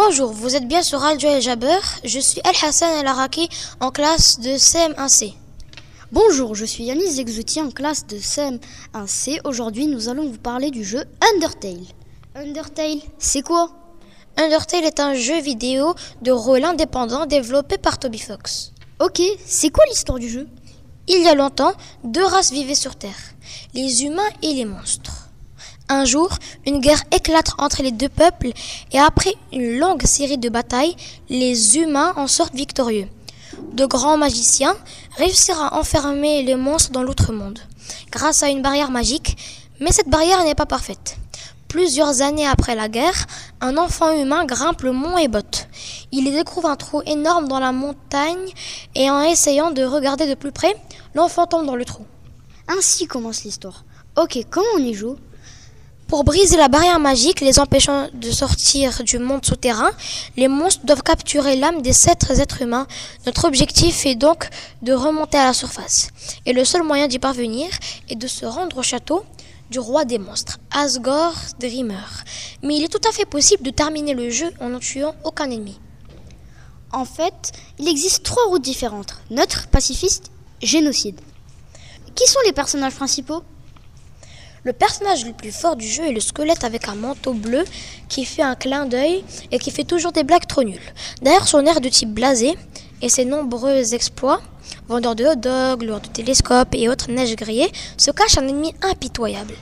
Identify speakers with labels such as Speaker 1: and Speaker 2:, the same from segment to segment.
Speaker 1: Bonjour, vous êtes bien sur Radio El Jabber. Je suis El Hassan El Araki en classe de CM1C.
Speaker 2: Bonjour, je suis Yanis Zegzouti en classe de CM1C. Aujourd'hui, nous allons vous parler du jeu Undertale. Undertale, c'est quoi?
Speaker 1: Undertale est un jeu vidéo de rôle indépendant développé par Toby Fox.
Speaker 2: Ok, c'est quoi l'histoire du jeu?
Speaker 1: Il y a longtemps, deux races vivaient sur Terre, les humains et les monstres. Un jour, une guerre éclate entre les deux peuples et après une longue série de batailles, les humains en sortent victorieux. De grands magiciens réussirent à enfermer les monstres dans l'outre-monde grâce à une barrière magique, mais cette barrière n'est pas parfaite. Plusieurs années après la guerre, un enfant humain grimpe le mont Ebott. Il y découvre un trou énorme dans la montagne et en essayant de regarder de plus près, l'enfant tombe dans le trou.
Speaker 2: Ainsi commence l'histoire. Ok, comment on y joue?
Speaker 1: Pour briser la barrière magique, les empêchant de sortir du monde souterrain, les monstres doivent capturer l'âme des 7 êtres humains. Notre objectif est donc de remonter à la surface. Et le seul moyen d'y parvenir est de se rendre au château du roi des monstres, Asgore Dreemurr. Mais il est tout à fait possible de terminer le jeu en ne tuant aucun ennemi.
Speaker 2: En fait, il existe 3 routes différentes. Neutre, pacifiste, génocide. Qui sont les personnages principaux?
Speaker 1: Le personnage le plus fort du jeu est le squelette avec un manteau bleu qui fait un clin d'œil et qui fait toujours des blagues trop nulles. Derrière son air de type blasé et ses nombreux exploits, vendeur de hot-dog, loueur de télescope et autres neiges grillées, se cache un ennemi impitoyable.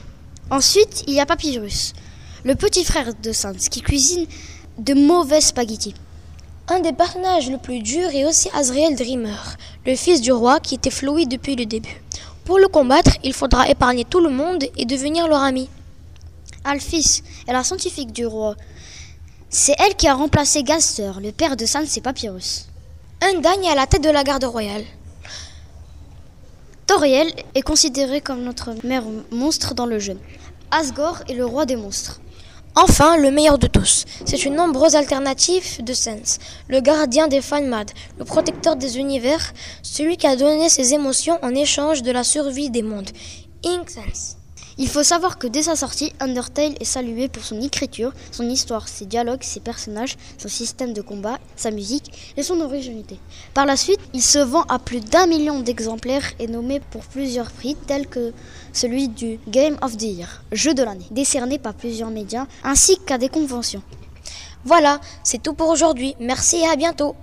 Speaker 2: Ensuite, il y a Papyrus, le petit frère de Sans qui cuisine de mauvais spaghettis.
Speaker 1: Un des personnages le plus durs est aussi Azrael Dreemurr, le fils du roi qui était floué depuis le début. Pour le combattre, il faudra épargner tout le monde et devenir leur ami.
Speaker 2: Alphys est la scientifique du roi. C'est elle qui a remplacé Gaster, le père de Sans et Papyrus.
Speaker 1: Undyne est à la tête de la garde royale.
Speaker 2: Toriel est considéré comme notre mère monstre dans le jeu. Asgore est le roi des monstres.
Speaker 1: Enfin, le meilleur de tous, c'est une nombreuse alternative de Sans, le gardien des Fanmad, le protecteur des univers, celui qui a donné ses émotions en échange de la survie des mondes. Ink Sans.
Speaker 2: Il faut savoir que dès sa sortie, Undertale est salué pour son écriture, son histoire, ses dialogues, ses personnages, son système de combat, sa musique et son originalité. Par la suite, il se vend à plus d'1 million d'exemplaires et nommé pour plusieurs prix tels que celui du Game of the Year, jeu de l'année, décerné par plusieurs médias ainsi qu'à des conventions.
Speaker 1: Voilà, c'est tout pour aujourd'hui. Merci et à bientôt.